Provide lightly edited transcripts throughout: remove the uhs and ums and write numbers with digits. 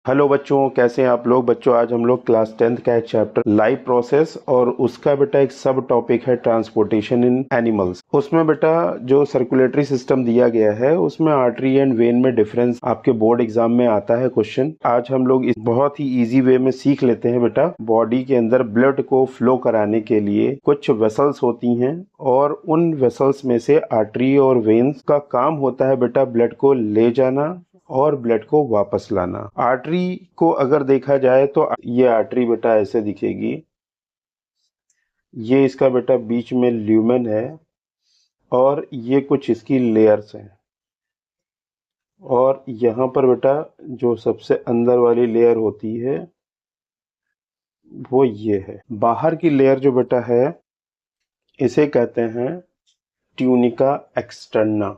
Hello बच्चों, कैसे हैं आप लोग। बच्चों आज हम लोग क्लास 10th का एक चैप्टर लाइफ प्रोसेस और उसका बेटा एक सब टॉपिक है ट्रांसपोर्टेशन इन एनिमल्स। उसमें बेटा जो सर्कुलेटरी सिस्टम दिया गया है उसमें आर्टरी एंड वेन में डिफरेंस आपके बोर्ड एग्जाम में आता है क्वेश्चन। आज हम लोग इस बहुत ही इजी वे में सीख लेते हैं बेटा। बॉडी के अंदर ब्लड को फ्लो कराने के लिए कुछ वेसल्स होती हैं और उन वेसल्स में से आर्टरी और वेन्स का काम होता है बेटा ब्लड को ले जाना और ब्लड को वापस लाना। आर्टरी को अगर देखा जाए तो ये आर्टरी बेटा ऐसे दिखेगी। ये इसका बेटा बीच में ल्यूमेन है और ये कुछ इसकी लेयर्स हैं। और यहाँ पर बेटा जो सबसे अंदर वाली लेयर होती है वो ये है। बाहर की लेयर जो बेटा है इसे कहते हैं ट्यूनिका एक्सटर्ना।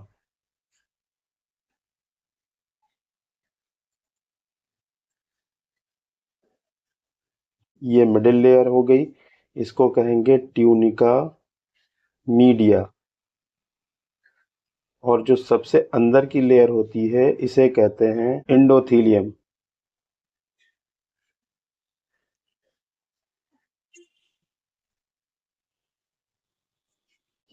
ये मिडिल लेयर हो गई, इसको कहेंगे ट्यूनिका मीडिया। और जो सबसे अंदर की लेयर होती है इसे कहते हैं एंडोथेलियम।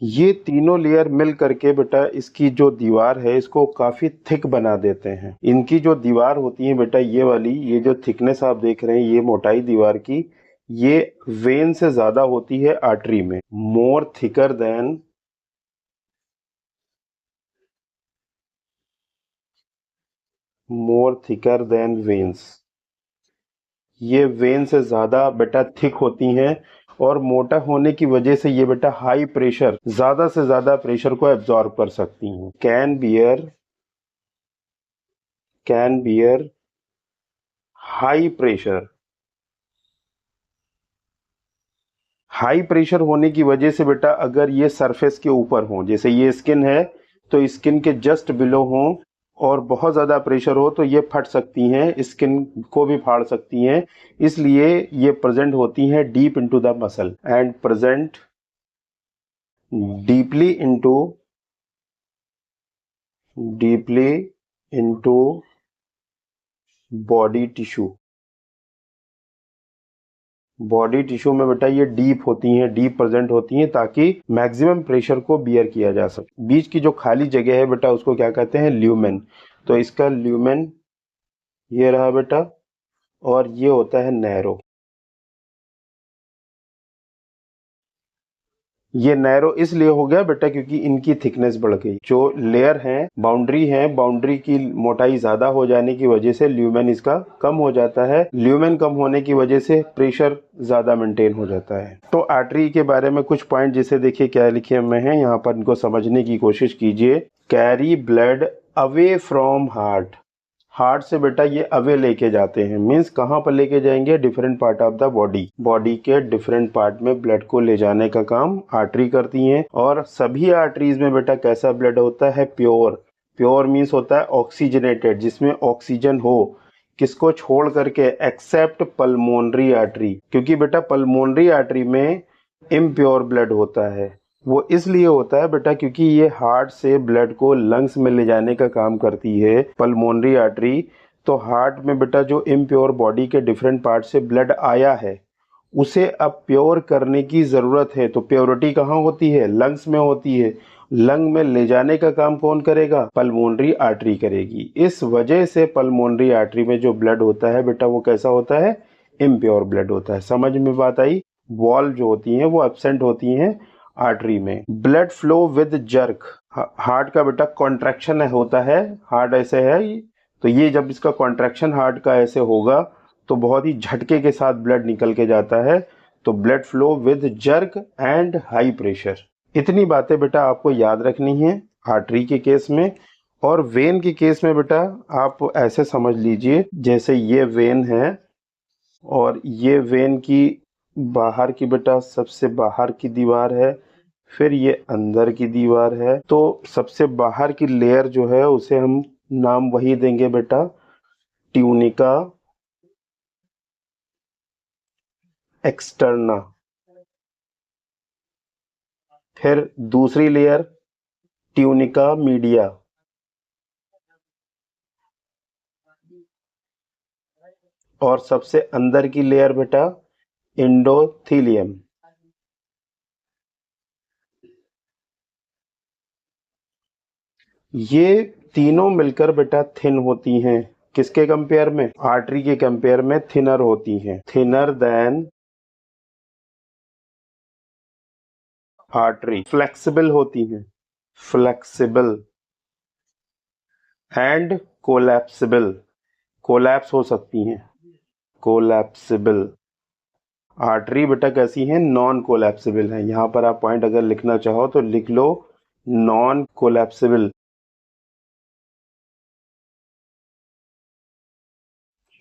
ये तीनों लेयर मिल करके बेटा इसकी जो दीवार है इसको काफी थिक बना देते हैं। इनकी जो दीवार होती है बेटा ये वाली, ये जो थिकनेस आप देख रहे हैं, ये मोटाई दीवार की, ये वेन से ज्यादा होती है आर्टरी में। मोर थिकर देन वेन्स। ये वेन से ज्यादा बेटा थिक होती हैं और मोटा होने की वजह से ये बेटा हाई प्रेशर, ज्यादा से ज्यादा प्रेशर को एब्जॉर्ब कर सकती हैं। Can bear high pressure. High pressure होने की वजह से बेटा अगर ये सरफेस के ऊपर हो, जैसे ये स्किन है तो स्किन के जस्ट बिलो हो और बहुत ज्यादा प्रेशर हो तो ये फट सकती हैं, स्किन को भी फाड़ सकती हैं। इसलिए ये प्रेजेंट होती हैं deep into the muscle and present deeply into deeply into body tissue. Body tissue में बेटा ये डीप होती हैं, डीप प्रेजेंट होती हैं ताकि मैक्सिमम प्रेशर को बियर किया जा सके। बीच की जो खाली जगह है बेटा उसको क्या कहते हैं, ल्यूमेन। तो इसका ल्यूमेन ये रहा बेटा और ये होता है नैरो। ये नैरो इसलिए हो गया बेटा क्योंकि इनकी थिकनेस बढ़ गई। जो लेयर है बाउंड्री की मोटाई ज्यादा हो जाने की वजह से ल्यूमेन इसका कम हो जाता है। ल्यूमेन कम होने की वजह से प्रेशर ज्यादा मेंटेन हो जाता है। तो आर्टरी के बारे में कुछ पॉइंट जिसे देखिए क्या लिखे हुए हैं यहाँ पर, इनको समझने की कोशिश कीजिए। Carry blood away from heart. Heart से बेटा ये अवे लेके जाते हैं, मीन्स कहाँ पर लेके जाएंगे, different part of the body. Body के डिफरेंट पार्ट में ब्लड को ले जाने का काम आर्टरी करती हैं। और सभी आर्टरीज में बेटा कैसा ब्लड होता है, प्योर। प्योर मीन्स होता है ऑक्सीजनेटेड, जिसमें ऑक्सीजन हो, किसको छोड़ करके, एक्सेप्ट पल्मोनरी आर्टरी, क्योंकि बेटा पल्मोनरी आर्टरी में इम्प्योर ब्लड होता है। वो इसलिए होता है बेटा क्योंकि ये हार्ट से ब्लड को लंग्स में ले जाने का काम करती है पल्मोनरी आर्टरी। तो हार्ट में बेटा जो इम्प्योर बॉडी के डिफरेंट पार्ट से ब्लड आया है उसे अब प्योर करने की जरूरत है। तो प्योरिटी कहाँ होती है, लंग्स में होती है। लंग में ले जाने का काम कौन करेगा, पल्मोनरी आर्टरी करेगी। इस वजह से पल्मोनरी आर्टरी में जो ब्लड होता है बेटा वो कैसा होता है, इम्प्योर ब्लड होता है। समझ में बात आई। वॉल जो होती हैं वो एब्सेंट होती हैं आर्टरी में। Blood flow with jerk. Heart का बेटा कॉन्ट्रैक्शन होता है, हार्ट ऐसे है तो ये जब इसका कॉन्ट्रैक्शन हार्ट का ऐसे होगा तो बहुत ही झटके के साथ ब्लड निकल के जाता है। तो blood flow with jerk and high pressure. इतनी बातें बेटा आपको याद रखनी है आर्टरी के केस में। और वेन के केस में बेटा आप ऐसे समझ लीजिए, जैसे ये वेन है और ये वेन की बाहर की बेटा सबसे बाहर की दीवार है, फिर ये अंदर की दीवार है। तो सबसे बाहर की लेयर जो है उसे हम नाम वही देंगे बेटा ट्यूनिका एक्सटर्ना। फिर दूसरी लेयर ट्यूनिका मीडिया। और सबसे अंदर की लेयर बेटा एंडोथेलियम। ये तीनों मिलकर बेटा थिन होती हैं। किसके कंपेयर में? आर्टरी के कंपेयर में थिनर होती हैं, थिनर देन आर्टरी। फ्लेक्सिबल होती हैं, फ्लेक्सिबल एंड कोलैप्सिबल, कोलैप्स हो सकती हैं, कोलैप्सिबल। आर्टरी बेटा कैसी है? नॉन कोलैप्सिबल है। यहां पर आप पॉइंट अगर लिखना चाहो तो लिख लो नॉन कोलैप्सिबल।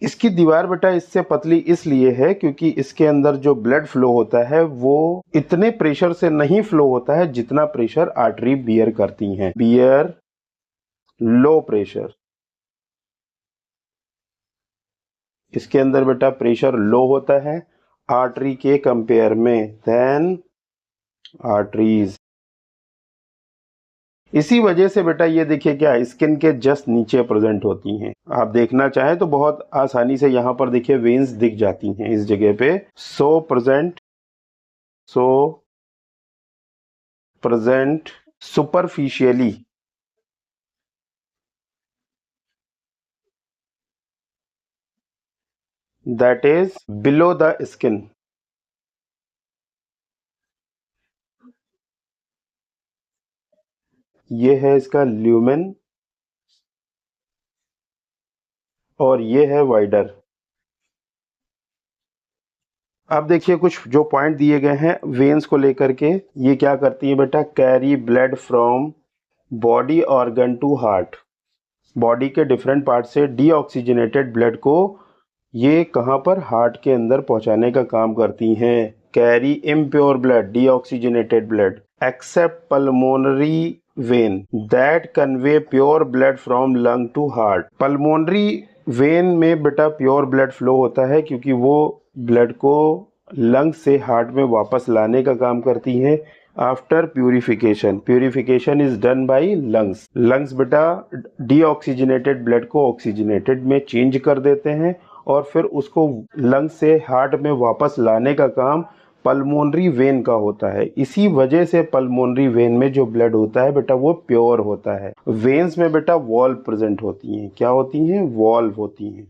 इसकी दीवार बेटा इससे पतली इसलिए है क्योंकि इसके अंदर जो ब्लड फ्लो होता है वो इतने प्रेशर से नहीं फ्लो होता है जितना प्रेशर आर्टरी बियर करती हैं, बियर लो प्रेशर। इसके अंदर बेटा प्रेशर लो होता है आर्टरी के कंपेयर में देन आर्टरीज। इसी वजह से बेटा ये देखिए क्या स्किन के जस्ट नीचे प्रेजेंट होती हैं। आप देखना चाहें तो बहुत आसानी से यहाँ पर देखिए वेन्स दिख जाती हैं इस जगह पे। सो present superficially, that is below the skin. ये है इसका ल्यूमेन और ये है वाइडर। अब देखिए कुछ जो पॉइंट दिए गए हैं वेन्स को लेकर के, ये क्या करती है बेटा? Carry blood from body organ to heart. Body के डिफरेंट पार्ट से डीऑक्सीजनेटेड ब्लड को ये कहां पर? हार्ट के अंदर पहुंचाने का काम करती हैं। Carry impure blood, deoxygenated blood, except pulmonary vein that convey pure blood from lung to heart. Pulmonary vein में बेटा प्योर ब्लड फ्लो होता है क्योंकि वो ब्लड को लंग से हार्ट में वापस लाने का काम करती है। After purification, purification is done by lungs. Lungs बेटा डीऑक्सीजनेटेड ब्लड को ऑक्सीजनेटेड में चेंज कर देते हैं और फिर उसको लंग से हार्ट में वापस लाने का काम पल्मोनरी वेन का होता है। इसी वजह से पल्मोनरी वेन में जो ब्लड होता है बेटा वो प्योर होता है। वेन्स में बेटा वॉल्व प्रेजेंट होती हैं। क्या होती हैं? वॉल्व होती हैं,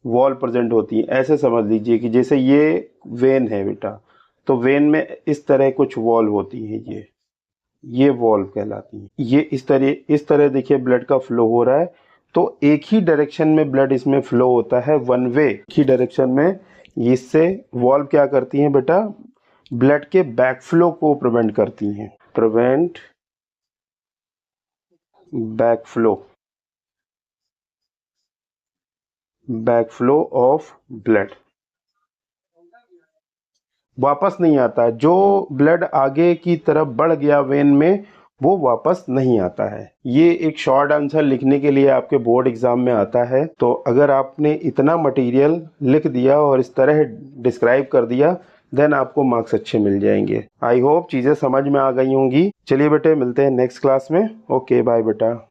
वॉल प्रेजेंट होती है। ऐसे समझ लीजिए कि जैसे ये वेन है बेटा, तो वेन में इस तरह कुछ वॉल्व होती है, ये वॉल्व कहलाती है। ये इस तरह देखिए ब्लड का फ्लो हो रहा है। तो एक ही डायरेक्शन में ब्लड इसमें फ्लो होता है, वन वे, एक ही डायरेक्शन में। इससे वॉल्व क्या करती हैं बेटा? ब्लड के बैक फ्लो को प्रिवेंट करती हैं, prevent back flow, back flow of blood. वापस नहीं आता, जो ब्लड आगे की तरफ बढ़ गया वेन में वो वापस नहीं आता है। ये एक शॉर्ट आंसर लिखने के लिए आपके बोर्ड एग्जाम में आता है। तो अगर आपने इतना मटेरियल लिख दिया और इस तरह डिस्क्राइब कर दिया देन आपको मार्क्स अच्छे मिल जाएंगे। आई होप चीजें समझ में आ गई होंगी। चलिए बेटे मिलते हैं नेक्स्ट क्लास में। ओके बाय बेटा।